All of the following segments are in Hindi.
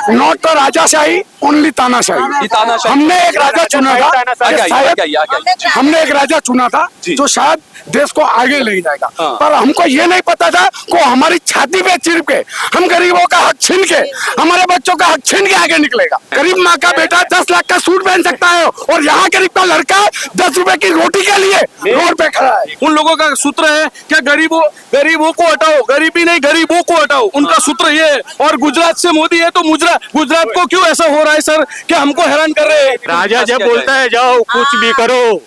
नॉट राजाशाही, ओनली तानाशाही। हमने एक राजा चुना था, हमने एक राजा चुना था जो शायद देश को आगे ले जाएगा, पर हमको ये नहीं पता था को हमारी छाती पे चिपक के, हम गरीबों का हक छीन के, हमारे बच्चों का हक छीन के आगे निकलेगा। गरीब माँ का बेटा 10 लाख का सूट पहन सकता है और यहाँ गरीब का लड़का 10 रुपए की रोटी के लिए रोड पे खड़ा है। उन लोगों का सूत्र है क्या गरीबों को हटाओ, गरीबी नहीं गरीबों को हटाओ, उनका सूत्र ये है। और गुजरात से मोदी है तो गुजरात को क्यों ऐसा हो रहा है सर कि हमको हैरान कर रहे हैं? राजा जब बोलता है जाओ कुछ भी करो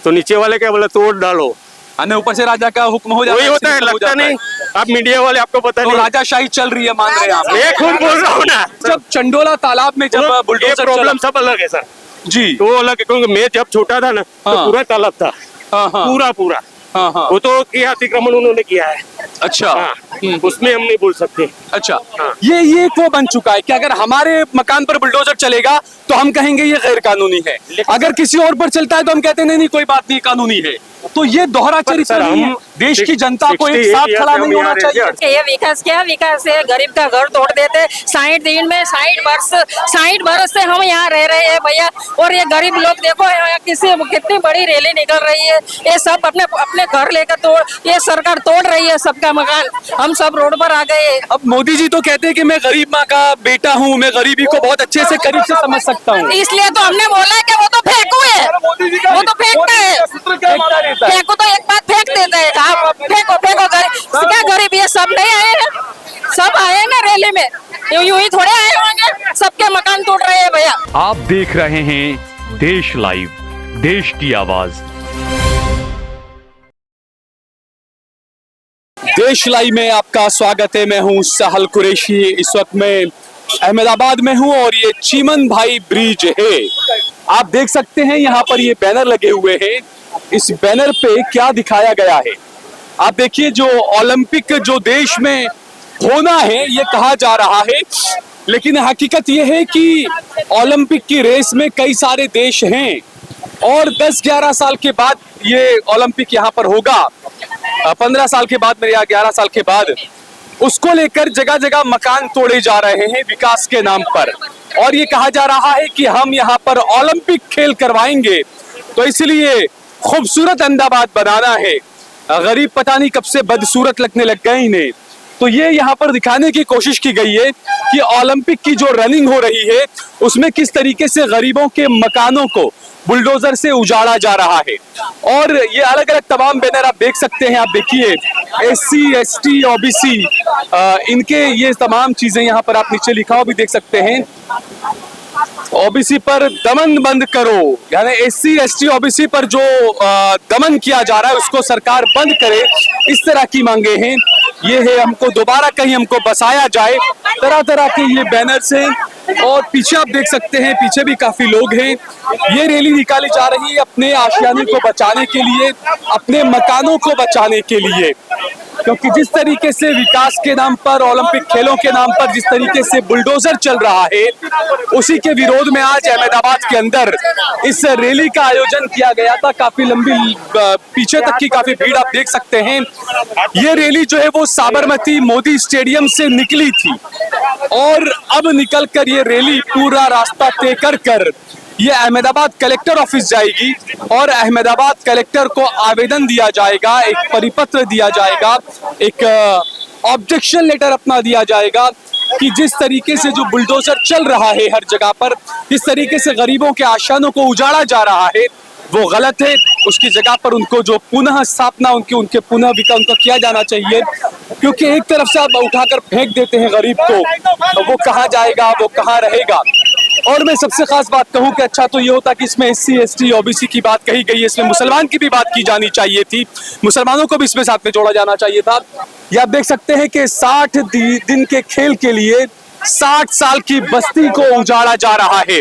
तो नीचे वाले क्या बोला तोड़ डालो, अन्य ऊपर से राजा का हुक्म हो जाता वही होता है। लगता नहीं आप मीडिया वाले आपको पता तो नहीं राजाशाही चल रही है, मान रहे हैं आप? मैं खुद बोल रहा हूँ ना। जब चंडोला तालाब में जब ये बुलडोजर प्रॉब्लम सब अलग है सर जी, तो वो अलग है, क्योंकि मैं जब छोटा था ना तो पूरा तालाब था, पूरा वो तो क्या अतिक्रमण उन्होंने किया है। अच्छा उसमें हम नहीं बोल सकते। अच्छा ये वो बन चुका है कि अगर हमारे मकान पर बुलडोजर चलेगा तो हम कहेंगे ये गैर कानूनी है, अगर किसी और पर चलता है तो हम कहते हैं नहीं कोई बात नहीं कानूनी है। तो ये दोहरा चरित्र नहीं है। देश की जनता को एक साथ खड़ा नहीं होना चाहिए। ये विकास क्या विकास है? गरीब का घर तोड़ देते 60 दिन में 60 वर्ष से हम यहाँ रह रहे हैं भैया, और ये गरीब लोग देखो कितनी बड़ी रैली निकल रही है, ये सब अपने घर लेकर ये सरकार तोड़ रही है सबका मकान, हम सब रोड पर आ गए। अब मोदी जी तो कहते हैं कि मैं गरीब माँ का बेटा हूँ, मैं गरीबी को बहुत अच्छे से करीब से समझ सकता हूँ, इसलिए तो हमने बोला है कि वो तो फेंकू है, वो तो फेंकता है, फेंको तो एक बात फेंक देता है। आप फेंको क्या गरीब ये सब नहीं आए हैं, सब आए हैं ना रैली में, यूं ही थोड़े आए होंगे, सबके मकान टूट रहे हैं भैया। आप देख रहे हैं देश लाइव, देश की आवाज। देश लाइव में आपका स्वागत है। मैं हूं साहल कुरैशी। इस वक्त मैं अहमदाबाद में हूं और ये चीमन भाई ब्रिज है। आप देख सकते हैं यहाँ पर ये बैनर लगे हुए हैं। इस बैनर पे क्या दिखाया गया है आप देखिए। जो ओलंपिक जो देश में होना है ये कहा जा रहा है, लेकिन हकीकत ये है कि ओलंपिक की रेस में कई सारे देश हैं और 10-11 साल के बाद ये ओलंपिक यहाँ पर होगा। 15 साल के बाद, मेरे यहाँ 11 साल के बाद, उसको लेकर जगह जगह मकान तोड़े जा रहे हैं विकास के नाम पर, और ये कहा जा रहा है कि हम यहाँ पर ओलंपिक खेल करवाएंगे, तो इसलिए खूबसूरत अहमदाबाद बनाना है। गरीब पता नहीं कब से बदसूरत लगने लग गए इन्हें। तो ये यहाँ पर दिखाने की कोशिश की गई है कि ओलंपिक की जो रनिंग हो रही है उसमें किस तरीके से गरीबों के मकानों को बुलडोजर से उजाड़ा जा रहा है। और ये अलग अलग तमाम बैनर आप देख सकते हैं। आप देखिए SC ST OBC इनके ये तमाम चीजें यहाँ पर आप नीचे लिखा हुआ भी देख सकते हैं। OBC पर दमन बंद करो, यानी SC ST OBC पर जो दमन किया जा रहा है उसको सरकार बंद करे, इस तरह की मांगे हैं। ये है हमको दोबारा कहीं हमको बसाया जाए, तरह तरह के ये बैनर्स हैं। और पीछे आप देख सकते हैं, पीछे भी काफी लोग हैं। ये रैली निकाली जा रही है अपने आशियाने को बचाने के लिए, अपने मकानों को बचाने के लिए, क्योंकि जिस तरीके से विकास के नाम पर, ओलंपिक खेलों के नाम पर जिस तरीके से बुलडोजर चल रहा है, उसी के विरोध में आज अहमदाबाद के अंदर इस रैली का आयोजन किया गया था। काफी लंबी पीछे तक की काफी भीड़ आप देख सकते हैं। ये रैली जो है वो साबरमती मोदी स्टेडियम से निकली थी और अब निकलकर ये रैली पूरा रास्ता तय कर ये अहमदाबाद कलेक्टर ऑफिस जाएगी और अहमदाबाद कलेक्टर को आवेदन दिया जाएगा, एक परिपत्र दिया जाएगा, एक ऑब्जेक्शन लेटर अपना दिया जाएगा कि जिस तरीके से जो बुलडोजर चल रहा है हर जगह पर, जिस तरीके से गरीबों के आशानों को उजाड़ा जा रहा है वो गलत है। उसकी जगह पर उनको जो पुनः स्थापना उनके पुनः विकास उनका किया जाना चाहिए, क्योंकि एक तरफ से आप उठाकर फेंक देते हैं गरीब को, तो वो कहाँ जाएगा, वो कहाँ रहेगा। और मैं सबसे खास बात कहूं कि अच्छा तो ये होता कि इसमें SC ST OBC की बात कही गई है, इसमें मुसलमान की भी बात की जानी चाहिए थी, मुसलमानों को भी इसमें साथ में जोड़ा जाना चाहिए था। ये आप देख सकते हैं कि 60 दिन के खेल के लिए 60 साल की बस्ती को उजाड़ा जा रहा है,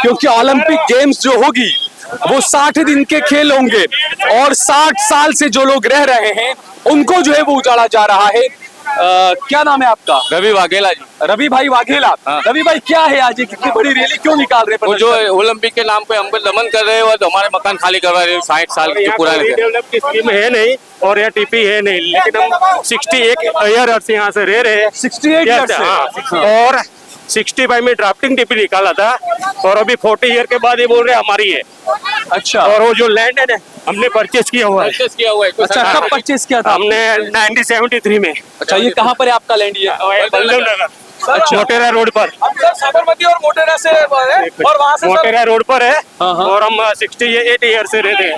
क्योंकि ओलंपिक गेम्स जो होगी वो 60 दिन के खेल होंगे और 60 साल से जो लोग रह रहे हैं उनको जो है वो उजाड़ा जा रहा है। क्या नाम है आपका? रवि वाघेला जी। रवि भाई वाघेला। रवि भाई क्या है आज ये कितनी बड़ी रैली क्यों निकाल रहे हैं? वो जो ओलंपिक के नाम पे हमको दमन कर रहे हैं और हमारे मकान खाली करवा रहे हैं 60 साल के पुराने। डेवलप की स्कीम है नहीं और यह TP है नहीं, लेकिन हम 68 ईयर से यहाँ से रह रहे हैं। 68 ईयर से। और 65 में ड्राफ्टिंग टीपी निकाला था और अभी 40 ईयर के बाद ये बोल रहे हमारी है। अच्छा, और वो जो लैंड है ना हमने परचेस किया हुआ है। परचेस किया हुआ है कुछ अच्छा, कब परचेस किया था? हमने 1973 में। अच्छा, ये कहाँ पर है आपका लैंड? ये बल्लभ नगर अच्छा। मोटेरा रोड पर। हम सर साबरमती और मोटेरा से है और वहाँ से मोटेरा रोड पर है हाँ, हाँ। और हम 68 ईयर से रहते हैं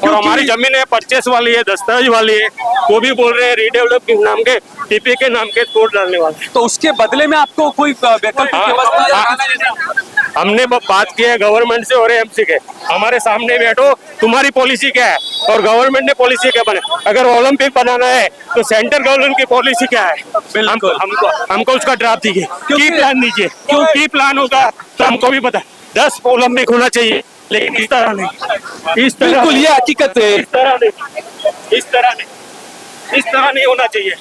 और हमारी जमीन है परचेस वाली है, दस्तावेज वाली है। वो भी बोल रहे हैं रीडेवलप के नाम के, टीपी के नाम के कोड डालने वाले। तो उसके बदले में आपको कोई वैकल्पिक व्यवस्था? हमने बात की है गवर्नमेंट से और एमसी के, हमारे सामने बैठो, तुम्हारी पॉलिसी क्या है और गवर्नमेंट ने पॉलिसी क्या बना। अगर ओलंपिक बनाना है तो सेंट्रल गवर्नमेंट की पॉलिसी क्या है, हमको उसका ड्राफ्ट दीजिए, की प्लान दीजिए। क्यों की प्लान होगा तो हमको भी पता। 10 ओलंपिक होना चाहिए लेकिन इस तरह नहीं, इस तरह बिल्कुल ये हकीकत है। इस तरह नहीं, इस तरह नहीं, इस तरह नहीं होना चाहिए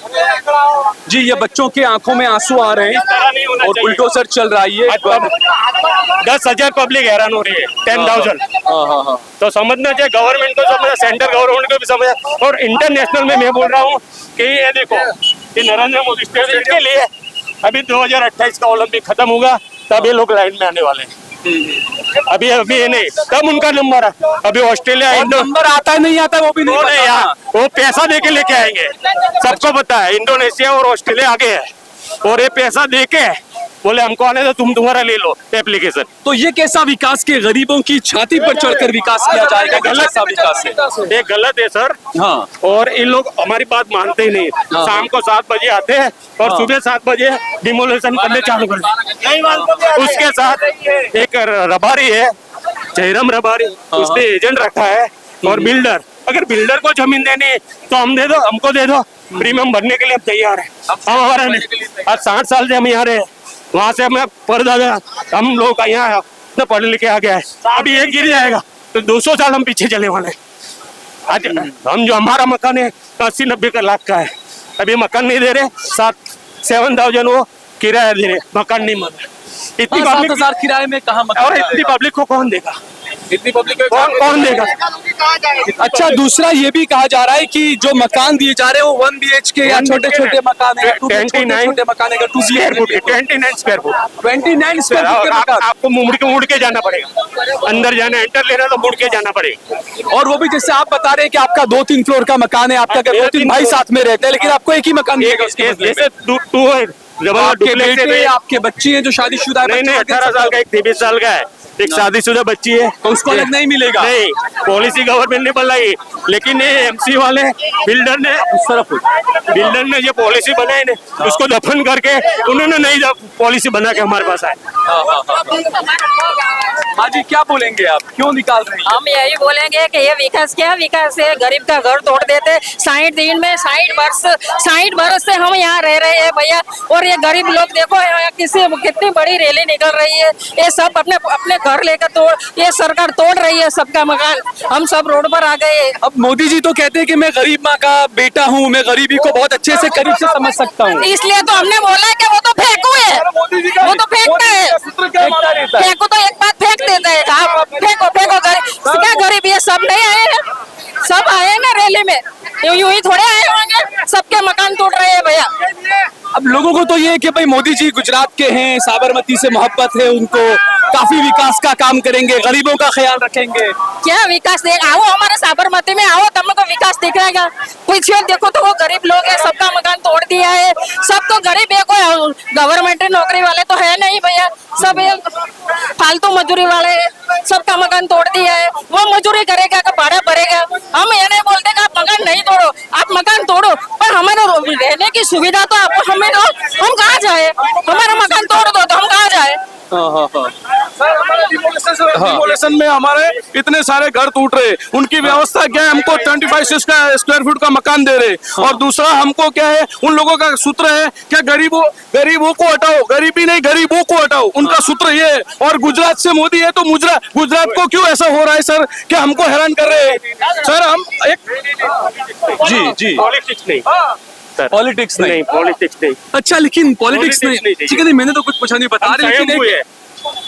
जी। ये बच्चों के आंखों में आंसू आ रहे हैं और बुलडोजर चल रहा है। ये 10,000 पब्लिक हैरान हो रही है। 10,000 हाँ। तो समझना चाहिए, गवर्नमेंट को समझना, सेंट्रल गवर्नमेंट को भी समझना। और इंटरनेशनल में मैं बोल रहा हूँ कि ये देखो कि नरेंद्र मोदी स्टेट के लिए अभी 2028 का ओलंपिक खत्म होगा तब ये लोग लाइन में आने वाले हैं। अभी ये नहीं, तब उनका नंबर है। अभी ऑस्ट्रेलिया नंबर आता है नहीं आता है वो भी नहीं नहीं यार, वो पैसा दे के लेके आएंगे, सबको पता है। इंडोनेशिया और ऑस्ट्रेलिया आगे है और ये पैसा दे के बोले हमको आने दो, तुम तुम्हारा ले लो एप्लीकेशन। तो ये कैसा विकास के गरीबों की छाती पर चढ़कर विकास किया जाएगा? गलत सा विकास है, ये गलत है सर। हाँ। और इन लोग हमारी बात मानते ही नहीं। शाम को 7 बजे आते हैं और सुबह 7 बजे डिमोलेशन करने चालू कर देते। उसके साथ एक रबारी है, जयराम रबारी, उसने एजेंट रखा है और बिल्डर। अगर बिल्डर को जमीन देनी है तो हम दे दो, हमको दे दो, प्रीमियम भरने के लिए हम तैयार है। हम हमारा नहीं, आज 60 साल से हम यहाँ रहे, वहां से हमें परदादा हम लोग यहाँ पढ़ लिखे आ गया है। अभी ये गिर जाएगा तो 200 साल हम पीछे चले वाले। आज हम जो हमारा मकान है 80-90 लाख का है, अभी मकान नहीं दे रहे, 7,000 वो किराया दे रहे, मकान नहीं मिल रहा। इतनी 7,000 किराए में कहाँ मकान? और इतनी पब्लिक को कौन देगा? इतनी पब्लिक कौन देगा? अच्छा, दूसरा ये भी कहा जा रहा है कि जो मकान दिए जा रहे हैं वो 1 BHK या छोटे छोटे मकान है, 29 मकान है, 2 square foot, 29 square foot, 29 square foot के मकान। आपको मुड़ के जाना पड़ेगा, अंदर जाना, एंटर लेना तो मुड़ के जाना पड़ेगा। और वो भी जैसे आप बता रहे हैं कि आपका 2-3 फ्लोर का मकान है, आपका 2-3 भाई साथ में रहते हैं, लेकिन आपको एक ही मकान मिलेगा उसके बदले में। आपके बेटे, आपके बच्चे हैं जो शादीशुदा है? नहीं, 18 साल का, एक 23 साल का है, एक शादीशुदा बच्ची है, तो उसको अलग नहीं मिलेगा? नहीं, पॉलिसी गवर्नमेंट ने बनाई, लेकिन ये एमसी वाले बिल्डर ने ये पॉलिसी बनाई ने, उसको दफन करके उन्होंने नहीं पॉलिसी बना के हमारे पास आए। हाँ जी, क्या बोलेंगे आप, क्यों निकाल रहे हैं? हम यही बोलेंगे कि ये विकास क्या विकास है, गरीब का घर तोड़ देते। 60 दिन में 60 वर्ष से हम यहाँ रह रहे हैं भैया, और ये गरीब लोग देखो यहाँ कितनी बड़ी रैली निकल रही है। ये सब अपने घर लेकर ये सरकार तोड़ रही है सबका मकान, हम सब रोड पर आ गए। अब मोदी जी तो कहते हैं कि मैं गरीब माँ का बेटा हूँ, मैं गरीबी को बहुत अच्छे से करीब से समझ सकता हूँ, इसलिए तो हमने बोला है कि वो तो फेंकू है, वो तो फेंकता है, फेंकू तो एक बात फेंक देता है। फेंको क्या गरीब, ये सब नहीं आए हैं, सब आए हैं ना रैली में, यूं ही थोड़े आए होंगे, सबके मकान तोड़ रहे हैं भैया। अब लोगों को तो ये है कि भाई मोदी जी गुजरात के हैं, साबरमती से मोहब्बत है उनको, काफी विकास का काम करेंगे, गरीबों का ख्याल रखेंगे। क्या विकास देगा? आओ हमारे साबरमती में आओ, तब को विकास दिखेगा। कुछ देखो तो वो गरीब लोग है, सबका मकान तोड़ दिया है, सब तो गरीब है, कोई गवर्नमेंट नौकरी वाले तो है नहीं भैया, सब फालतू मजदूरी वाले है, सबका मकान तोड़ दिया है। वो मजदूरी करेगा का भाड़ा भरेगा? हम ये नहीं बोलते कि आप मकान नहीं तोड़ो, आप मकान तोड़ो, पर हमारे रहने की सुविधा तो आपको हमें दो। हम कहाँ जाए? हमारा मकान तोड़ दो तो हम कहाँ जाए? डिमोलेशन में हमारे इतने सारे घर टूट रहे, उनकी व्यवस्था क्या है? हमको 25 स्क्वायर फुट का मकान दे रहे, और दूसरा हमको क्या है, उन लोगों का सूत्र है क्या गरीबों को हटाओ, गरीबी नहीं गरीबों को हटाओ, उनका सूत्र ये है। और गुजरात से मोदी है तो गुजरात को क्यों ऐसा हो रहा है सर, क्या हमको हैरान कर रहे हैं सर? हम एक जी पॉलिटिक्स नहीं, पॉलिटिक्स नहीं। पॉलिटिक्स नहीं। अच्छा, लेकिन पॉलिटिक्स नहीं, ठीक है, नहीं मैंने तो कुछ पूछा नहीं, बता रहे स्वयंभू है,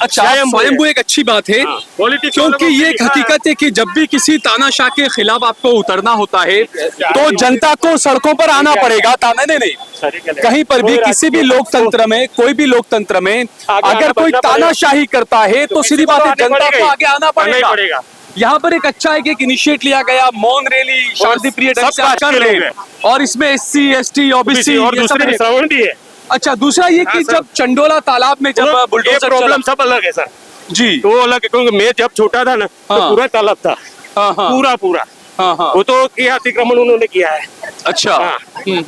अच्छा, स्वयंभू एक अच्छी बात है, क्योंकि ये एक हकीकत है कि जब भी किसी तानाशाह के खिलाफ आपको उतरना होता है तो जनता को सड़कों पर आना पड़ेगा, ताने नहीं। कहीं पर भी किसी भी लोकतंत्र में, कोई भी लोकतंत्र में अगर कोई तानाशाही करता है तो सीधी बात है जनता को आगे आना पड़ेगा। यहाँ पर एक अच्छा है कि एक इनिशिएट लिया गया, मौन रैली शांति प्रिय ढंग से कर रहे हैं और इसमें SC ST OBC और दूसरे श्रवण भी है। अच्छा, दूसरा ये कि जब चंडोला तालाब में जब बुलडोजर प्रॉब्लम सब अलग है सर जी, तो अलग है, क्योंकि मैं जब छोटा था ना तो हाँ। पूरा तालाब था, पूरा हाँ हाँ, वो तो क्या अतिक्रमण उन्होंने किया है। अच्छा हाँ,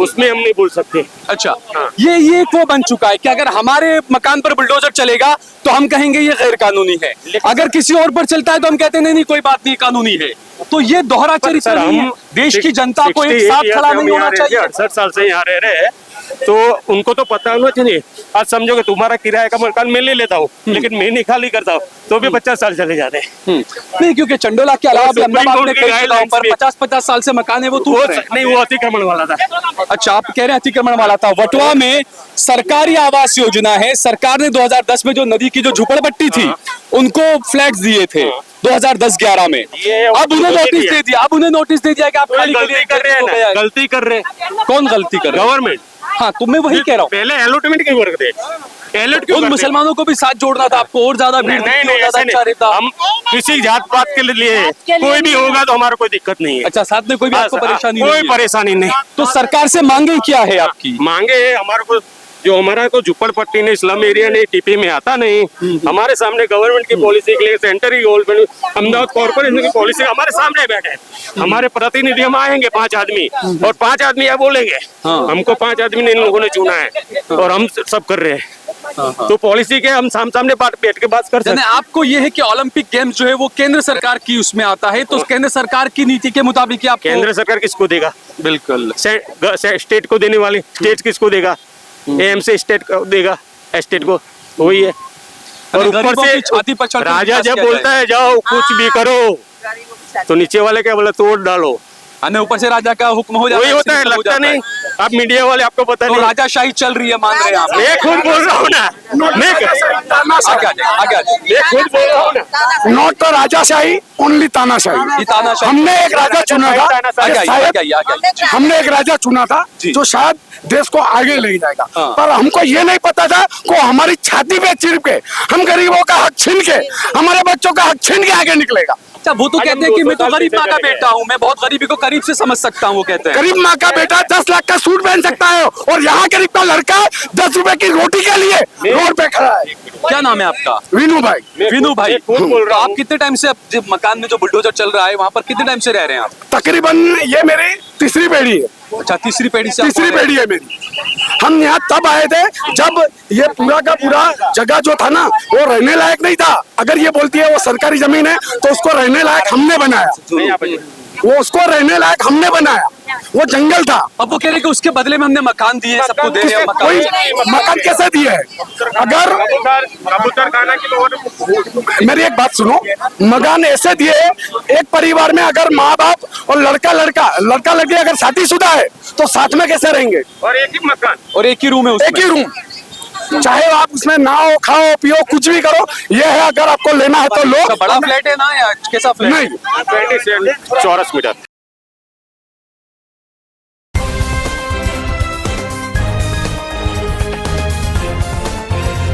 उसमें हम नहीं बोल सकते। अच्छा, ये वो बन चुका है कि अगर हमारे मकान पर बुलडोजर चलेगा तो हम कहेंगे ये गैर कानूनी है, अगर किसी और पर चलता है तो हम कहते हैं नहीं कोई बात नहीं, कानूनी है। तो ये दोहरा चरित्र नहीं है। देश की जनता को एक साथ खड़ा नहीं होना चाहिए। 68 साल से यहाँ रह रहे हैं तो उनको तो पता होना चाहिए। आज समझो कि तुम्हारा किराए का मकान मैं ले लेता हूँ लेकिन मैं नहीं खाली करता हूँ तो भी 50 साल चले जाते हैं। नहीं, क्योंकि चंडोला के अलावा अहमदाबाद में कई जगहों पर 50-50 साल से मकान है वो नहीं, वो अतिक्रमण वाला था। अच्छा, आप कह रहे हैं अतिक्रमण वाला था। वटवा में सरकारी आवास योजना है, सरकार ने 2010 में जो नदी की जो झुपड़पट्टी थी उनको फ्लैट्स दिए थे 2010-11 में। अब उन्हें नोटिस दे दिया कि आप खाली गलती कर रहे हैं। कौन गलती कर रहे हैं? गवर्नमेंट। हाँ, तो मैं वही कह रहा हूँ, पहले अलॉटमेंट क्यों करते? उन मुसलमानों को भी साथ जोड़ना था आपको और ज्यादा भीड़ नहीं, हम किसी जात पात के लिए कोई भी होगा तो हमारा कोई दिक्कत नहीं है। अच्छा, साथ में कोई भी आपको परेशानी कोई परेशानी नहीं। तो सरकार से मांगे क्या है आपकी? मांगे हमारे को जो हमारा को झुपड़पट्टी नहीं, स्लम एरिया नहीं, टीपी में आता नहीं। हमारे सामने गवर्नमेंट की पॉलिसी के लिए सेंट्रल गवर्नमेंट, अहमदाबाद कॉर्पोरेशन की पॉलिसी हमारे सामने बैठे। हमारे प्रतिनिधि हम आएंगे 5 आदमी और 5 आदमी यह बोलेंगे हमको 5 आदमी ने इन लोगों ने चुना है और हम सब कर रहे हैं। तो पॉलिसी के हम सामने बैठ के बात कर सकते हैं। आपको ये है कि ओलंपिक गेम्स जो है वो केंद्र सरकार की उसमें आता है, तो केंद्र सरकार की नीति के मुताबिक आप केंद्र सरकार किसको देगा? बिल्कुल स्टेट को देने वाली, स्टेट किसको देगा? AM से स्टेट को देगा, स्टेट को वही है। और ऊपर से राजा जब बोलता है जाओ कुछ भी करो तो नीचे वाले क्या बोला, तोड़ डालो। ऊपर से राजा का हुक्म हो जाता है, वही होता है, लगता नहीं। आप मीडिया वाले आपको पता नहीं, राजाशाही चल रही है, मान रहे हैं आप? मैं खुद बोल रहा हूँ ना, मैं खुद बोल रहा हूँ ना। नॉट तो राजाशाही, ओनली तानाशाही। हमने एक राजा चुना था, हमने एक राजा चुना था जो शायद देश को आगे ले जाएगा, पर हमको ये नहीं पता था को हमारी छाती पे चिपक के, हम गरीबों का हक छीन के, हमारे बच्चों का हक छीन के आगे निकलेगा। अच्छा, वो तो कहते हैं कि मैं तो गरीब माँ का बेटा हूँ, मैं बहुत गरीबी को करीब से समझ सकता हूँ, वो कहते हैं। गरीब माँ का बेटा 10 लाख का सूट पहन सकता है और यहाँ गरीब का लड़का 10 रुपए की रोटी के लिए रोड पे खड़ा है। क्या नाम है आपका? विनू भाई। विनू भाई, तो आप कितने टाइम से मकान में जो बुलडोजर चल रहा है वहाँ पर कितने टाइम से रह रहे हैं आप? तकरीबन ये मेरी तीसरी पीढ़ी है। अच्छा, तीसरी पीढ़ी है मेरी। हम यहाँ तब आए थे जब ये पूरा का पूरा जगह जो था ना वो रहने लायक नहीं था। अगर ये बोलती है वो सरकारी जमीन है तो उसको रहने लायक हमने बनाया, वो उसको रहने लायक हमने बनाया, वो जंगल था। अब वो कह रहे हैं कि उसके बदले में हमने मकान दिए, सबको दे रहे हैं मकान कैसे दिए? अगर मेरी एक बात सुनो, मकान ऐसे दिए एक परिवार में अगर माँ बाप और लड़का लड़की अगर शादीशुदा है तो साथ में कैसे रहेंगे? और एक ही मकान और एक ही रूम है, एक ही रूम, चाहे आप उसमें नहाओ खाओ पियो कुछ भी करो। ये है, अगर आपको लेना है तो लो। बड़ा फ्लैट है ना या कैसा फ्लैट? नहीं, 20 चौरस मीटर।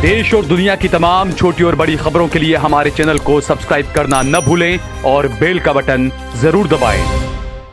देश और दुनिया की तमाम छोटी और बड़ी खबरों के लिए हमारे चैनल को सब्सक्राइब करना न भूलें और बेल का बटन जरूर दबाएं।